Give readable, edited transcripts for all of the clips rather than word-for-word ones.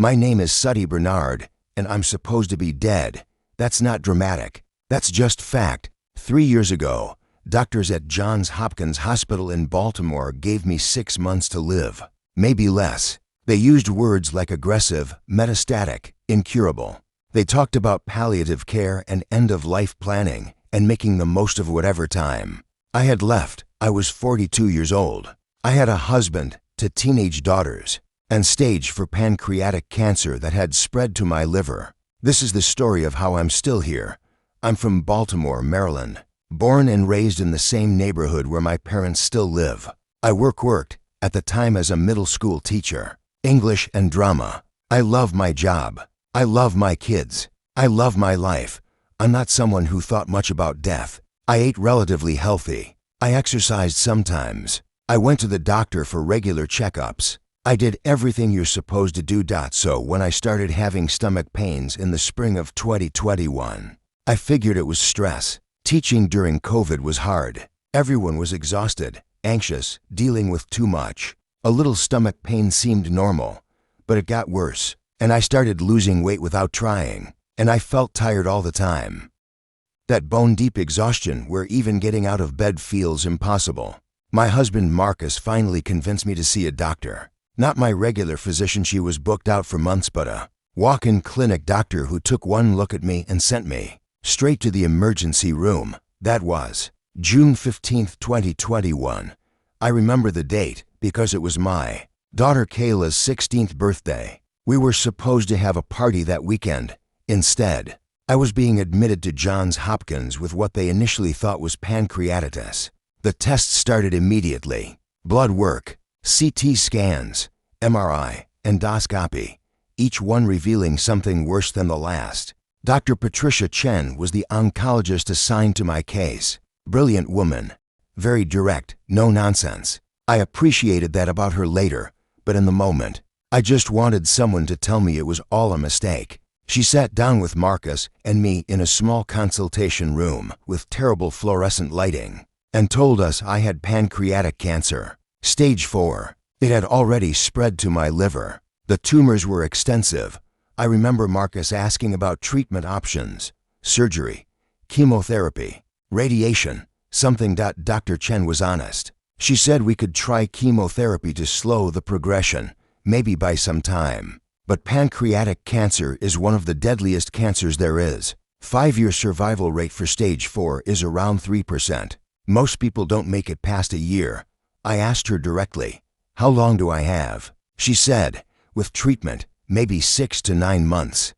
My name is Suddy Bernard, and I'm supposed to be dead. That's not dramatic. That's just fact. 3 years ago, doctors at Johns Hopkins Hospital in Baltimore gave me 6 months to live. Maybe less. They used words like aggressive, metastatic, incurable. They talked about palliative care and end-of-life planning and making the most of whatever time. I had left. I was 42 years old. I had a husband, 2 teenage daughters, and stage 4 pancreatic cancer that had spread to my liver. This is the story of how I'm still here. I'm from Baltimore, Maryland, born and raised in the same neighborhood where my parents still live. I worked at the time as a middle school teacher, English and drama. I love my job. I love my kids. I love my life. I'm not someone who thought much about death. I ate relatively healthy. I exercised sometimes. I went to the doctor for regular checkups. I did everything you're supposed to do. So when I started having stomach pains in the spring of 2021, I figured it was stress. Teaching during COVID was hard. Everyone was exhausted, anxious, dealing with too much. A little stomach pain seemed normal, but it got worse, and I started losing weight without trying, and I felt tired all the time. That bone-deep exhaustion where even getting out of bed feels impossible. My husband Marcus finally convinced me to see a doctor. Not my regular physician, she was booked out for months, but a walk-in clinic doctor who took one look at me and sent me straight to the emergency room. That was June 15, 2021. I remember the date because it was my daughter Kayla's 16th birthday. We were supposed to have a party that weekend. Instead, I was being admitted to Johns Hopkins with what they initially thought was pancreatitis. The tests started immediately. Blood work, CT scans, MRI, endoscopy, each one revealing something worse than the last. Dr. Patricia Chen was the oncologist assigned to my case. Brilliant woman. Very direct, no nonsense. I appreciated that about her later, but in the moment, I just wanted someone to tell me it was all a mistake. She sat down with Marcus and me in a small consultation room with terrible fluorescent lighting and told us I had pancreatic cancer, stage 4. It had already spread to my liver. The tumors were extensive. I remember Marcus asking about treatment options, surgery, chemotherapy, radiation, something. Dr. Chen was honest. She said we could try chemotherapy to slow the progression, maybe by some time. But pancreatic cancer is one of the deadliest cancers there is. 5-year survival rate for stage 4 is around 3%. Most people don't make it past a year. I asked her directly, "How long do I have?" She said, "With treatment, maybe 6 to 9 months.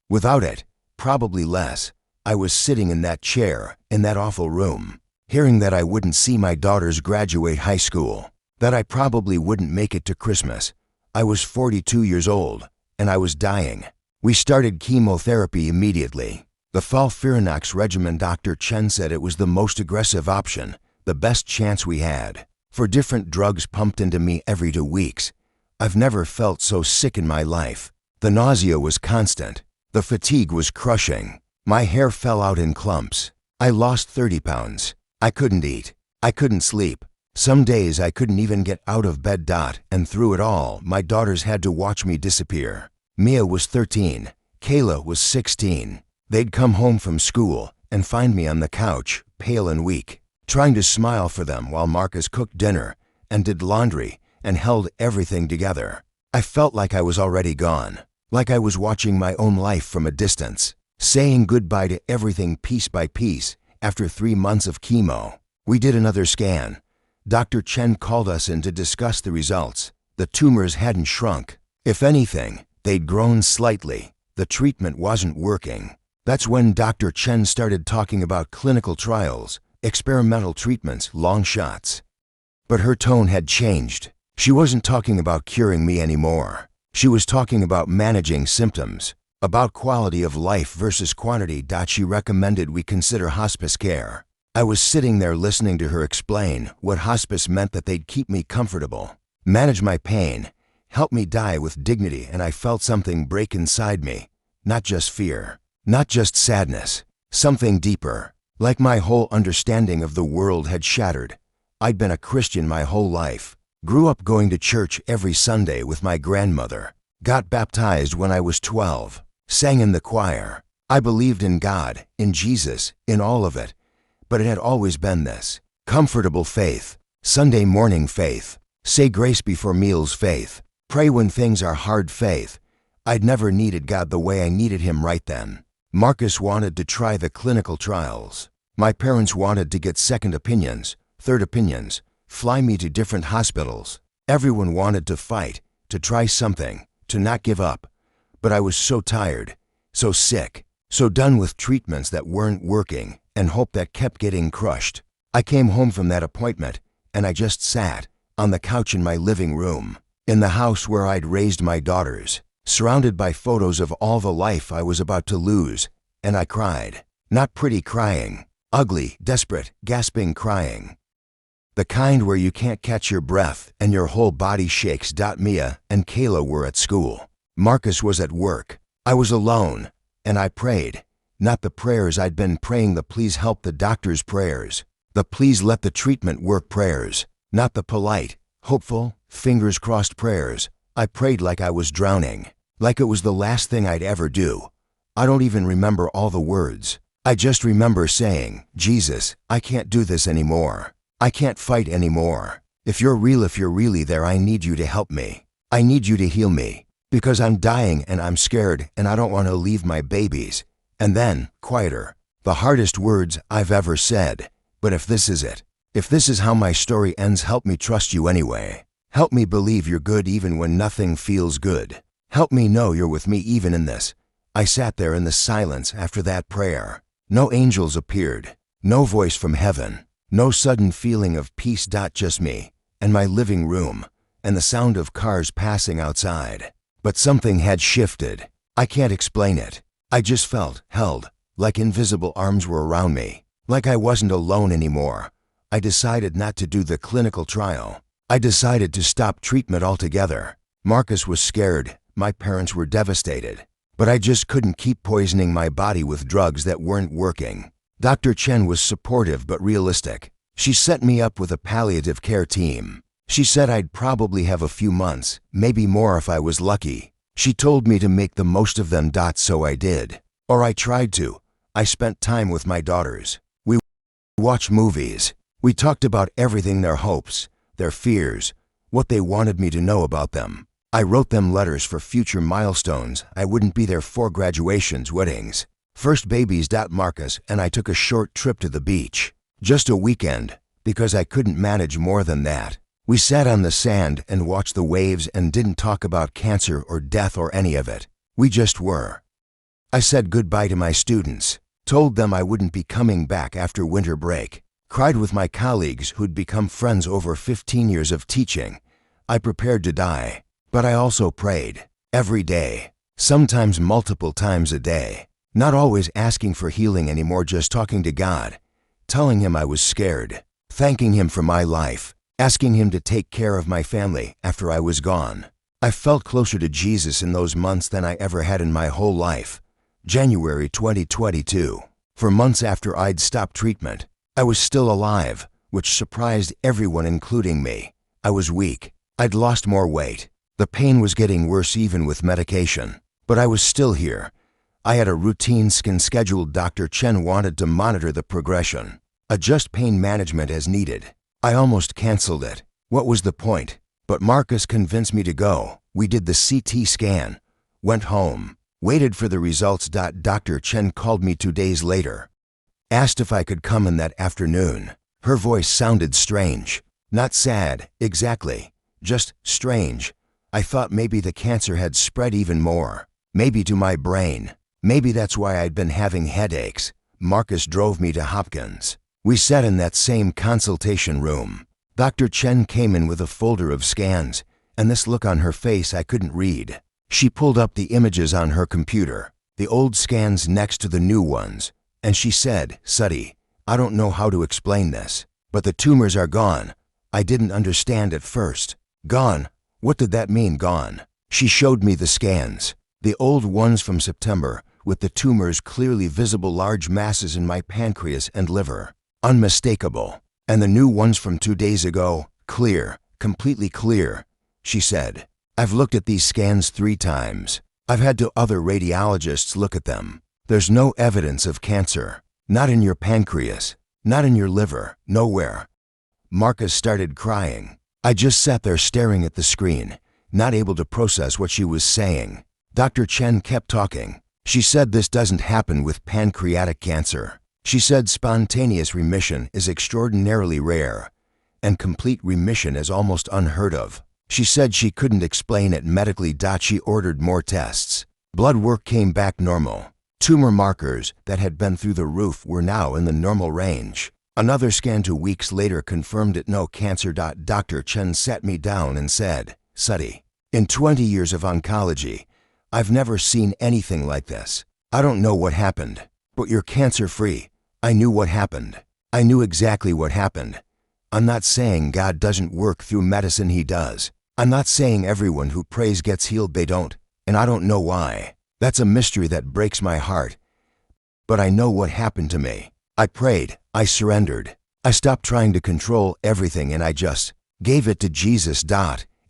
Without it, probably less." I was sitting in that chair, in that awful room, hearing that I wouldn't see my daughters graduate high school, that I probably wouldn't make it to Christmas. I was 42 years old, and I was dying. We started chemotherapy immediately. The FOLFIRINOX regimen. Dr. Chen said it was the most aggressive option, the best chance we had. 4 different drugs pumped into me every 2 weeks. I've never felt so sick in my life. The nausea was constant. The fatigue was crushing. My hair fell out in clumps. I lost 30 pounds. I couldn't eat. I couldn't sleep. Some days I couldn't even get out of bed. And through it all, my daughters had to watch me disappear. Mia was 13. Kayla was 16. They'd come home from school and find me on the couch, pale and weak, trying to smile for them while Marcus cooked dinner and did laundry and held everything together. I felt like I was already gone, like I was watching my own life from a distance, saying goodbye to everything piece by piece. After 3 months of chemo, we did another scan. Dr. Chen called us in to discuss the results. The tumors hadn't shrunk. If anything, they'd grown slightly. The treatment wasn't working. That's when Dr. Chen started talking about clinical trials, experimental treatments, long shots. But her tone had changed. She wasn't talking about curing me anymore. She was talking about managing symptoms, about quality of life versus quantity. She recommended we consider hospice care. I was sitting there listening to her explain what hospice meant, that they'd keep me comfortable, manage my pain, help me die with dignity, and I felt something break inside me. Not just fear, not just sadness, something deeper, like my whole understanding of the world had shattered. I'd been a Christian my whole life, grew up going to church every Sunday with my grandmother, Got baptized when I was 12. Sang in the choir. I believed in God, in Jesus, in all of it. But it had always been this. Comfortable faith. Sunday morning faith. Say grace before meals faith. Pray when things are hard faith. I'd never needed God the way I needed Him right then. Marcus wanted to try the clinical trials. My parents wanted to get second opinions, third opinions, fly me to different hospitals. Everyone wanted to fight, to try something, to not give up. But I was so tired, so sick, so done with treatments that weren't working and hope that kept getting crushed. I came home from that appointment and I just sat on the couch in my living room, in the house where I'd raised my daughters, surrounded by photos of all the life I was about to lose, and I cried. Not pretty crying, ugly, desperate, gasping crying. The kind where you can't catch your breath and your whole body shakes. Mia and Kayla were at school. Marcus was at work. I was alone, and I prayed. Not the prayers I'd been praying, the please help the doctor's prayers, the please let the treatment work prayers, not the polite, hopeful, fingers crossed prayers. I prayed like I was drowning, like it was the last thing I'd ever do. I don't even remember all the words. I just remember saying, Jesus, I can't do this anymore. I can't fight anymore. If you're real, if you're really there, I need you to help me. I need you to heal me, because I'm dying and I'm scared and I don't want to leave my babies. And then, quieter, the hardest words I've ever said. But if this is it, if this is how my story ends, help me trust you anyway. Help me believe you're good even when nothing feels good. Help me know you're with me even in this. I sat there in the silence after that prayer. No angels appeared, no voice from heaven, no sudden feeling of peace. Just me and my living room and the sound of cars passing outside. But something had shifted. I can't explain it. I just felt held, like invisible arms were around me. Like I wasn't alone anymore. I decided not to do the clinical trial. I decided to stop treatment altogether. Marcus was scared. My parents were devastated. But I just couldn't keep poisoning my body with drugs that weren't working. Dr. Chen was supportive but realistic. She set me up with a palliative care team. She said I'd probably have a few months, maybe more if I was lucky. She told me to make the most of them. So I did. Or I tried to. I spent time with my daughters. We watched movies. We talked about everything, their hopes, their fears, what they wanted me to know about them. I wrote them letters for future milestones I wouldn't be there for: graduations, weddings, first babies. Marcus and I took a short trip to the beach. Just a weekend, because I couldn't manage more than that. We sat on the sand and watched the waves and didn't talk about cancer or death or any of it. We just were. I said goodbye to my students, told them I wouldn't be coming back after winter break, cried with my colleagues who'd become friends over 15 years of teaching. I prepared to die, but I also prayed, every day, sometimes multiple times a day, not always asking for healing anymore, just talking to God, telling Him I was scared, thanking Him for my life, asking Him to take care of my family after I was gone. I felt closer to Jesus in those months than I ever had in my whole life. January 2022. For months after I'd stopped treatment, I was still alive, which surprised everyone, including me. I was weak. I'd lost more weight. The pain was getting worse even with medication. But I was still here. I had a routine scan scheduled. Dr. Chen wanted to monitor the progression, adjust pain management as needed. I almost canceled it. What was the point? But Marcus convinced me to go. We did the CT scan, went home, waited for the results. Dr. Chen called me 2 days later, asked if I could come in that afternoon. Her voice sounded strange, not sad, exactly, just strange. I thought maybe the cancer had spread even more, maybe to my brain. Maybe that's why I'd been having headaches. Marcus drove me to Hopkins. We sat in that same consultation room. Dr. Chen came in with a folder of scans, and this look on her face I couldn't read. She pulled up the images on her computer, the old scans next to the new ones, and she said, "Suddy, I don't know how to explain this, but the tumors are gone." I didn't understand at first. Gone? What did that mean, gone? She showed me the scans, the old ones from September, with the tumors clearly visible, large masses in my pancreas and liver, unmistakable, and the new ones from 2 days ago, clear, completely clear. She said, I've looked at these scans 3 times. I've had other radiologists look at them. There's no evidence of cancer. Not in your pancreas. Not in your liver. Nowhere. Marcus started crying. I just sat there staring at the screen, not able to process what she was saying. Dr. Chen kept talking. She said this doesn't happen with pancreatic cancer. She said spontaneous remission is extraordinarily rare, and complete remission is almost unheard of. She said she couldn't explain it medically. She ordered more tests. Blood work came back normal. Tumor markers that had been through the roof were now in the normal range. Another scan 2 weeks later confirmed it, no cancer. Dr. Chen sat me down and said, "Sudhi, in 20 years of oncology, I've never seen anything like this. I don't know what happened, but you're cancer-free." I knew what happened. I knew exactly what happened. I'm not saying God doesn't work through medicine. He does. I'm not saying everyone who prays gets healed. They don't, and I don't know why. That's a mystery that breaks my heart. But I know what happened to me. I prayed. I surrendered. I stopped trying to control everything and I just gave it to Jesus.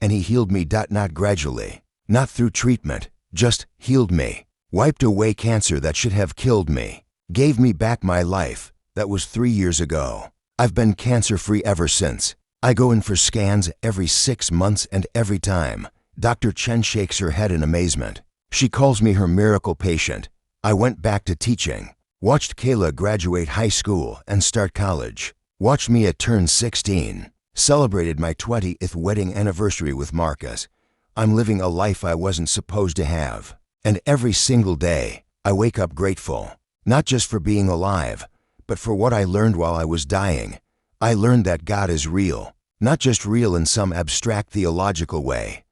And He healed me. Not gradually. Not through treatment. Just healed me. Wiped away cancer that should have killed me. Gave me back my life. That was 3 years ago. I've been cancer-free ever since. I go in for scans every 6 months and every time. Dr. Chen shakes her head in amazement. She calls me her miracle patient. I went back to teaching. Watched Kayla graduate high school and start college. Watched me at turn 16. Celebrated my 20th wedding anniversary with Marcus. I'm living a life I wasn't supposed to have. And every single day, I wake up grateful. Not just for being alive, but for what I learned while I was dying. I learned that God is real. Not just real in some abstract theological way,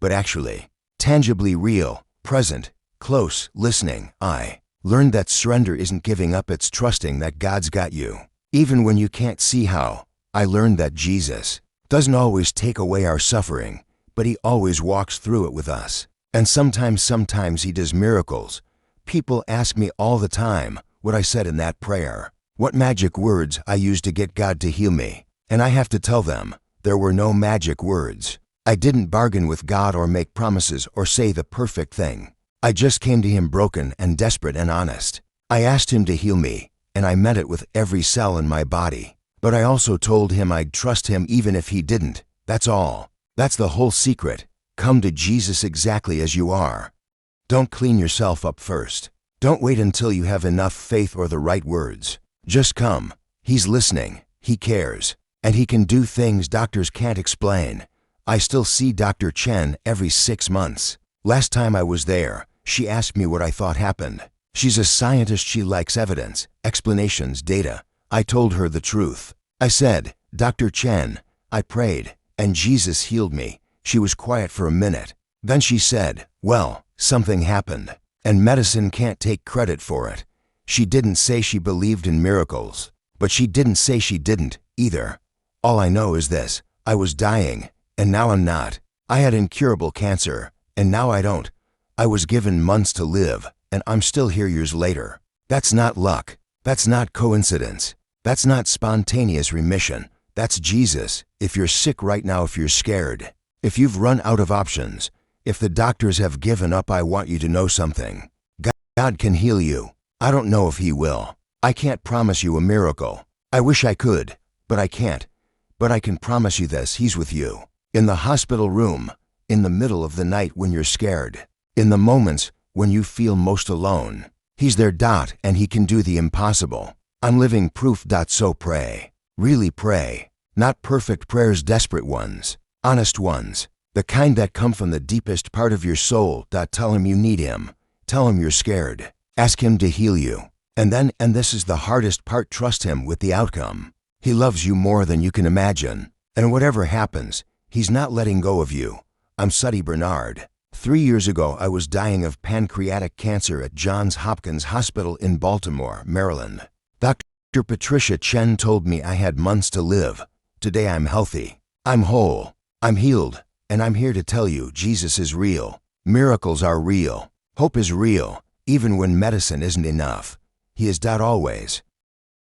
but actually, tangibly real, present, close, listening. I learned that surrender isn't giving up, it's trusting that God's got you. Even when you can't see how. I learned that Jesus doesn't always take away our suffering, but He always walks through it with us. And sometimes He does miracles. People ask me all the time what I said in that prayer, what magic words I used to get God to heal me. And I have to tell them, there were no magic words. I didn't bargain with God or make promises or say the perfect thing. I just came to Him broken and desperate and honest. I asked Him to heal me, and I meant it with every cell in my body. But I also told Him I'd trust Him even if He didn't. That's all. That's the whole secret. Come to Jesus exactly as you are. Don't clean yourself up first. Don't wait until you have enough faith or the right words. Just come. He's listening. He cares. And He can do things doctors can't explain. I still see Dr. Chen every 6 months. Last time I was there, she asked me what I thought happened. She's a scientist. She likes evidence, explanations, data. I told her the truth. I said, "Dr. Chen, I prayed, and Jesus healed me." She was quiet for a minute. Then she said, "Well, something happened, and medicine can't take credit for it." She didn't say she believed in miracles, but she didn't say she didn't either. All I know is this: I was dying, and now I'm not. I had incurable cancer, and now I don't. I was given months to live, and I'm still here years later. That's not luck. That's not coincidence. That's not spontaneous remission. That's Jesus. If you're sick right now, if you're scared, if you've run out of options, if the doctors have given up, I want you to know something. God can heal you. I don't know if He will. I can't promise you a miracle. I wish I could, but I can't. But I can promise you this: He's with you. In the hospital room, in the middle of the night when you're scared, in the moments when you feel most alone. He's there. And He can do the impossible. I'm living proof. So pray. Really pray. Not perfect prayers, desperate ones. Honest ones. The kind that come from the deepest part of your soul. Tell Him you need Him. Tell Him you're scared. Ask Him to heal you. And then, and this is the hardest part, trust Him with the outcome. He loves you more than you can imagine. And whatever happens, He's not letting go of you. I'm Sudhi Bernard. 3 years ago, I was dying of pancreatic cancer at Johns Hopkins Hospital in Baltimore, Maryland. Dr. Patricia Chen told me I had months to live. Today I'm healthy. I'm whole. I'm healed. And I'm here to tell you Jesus is real. Miracles are real. Hope is real, even when medicine isn't enough. He is. Always.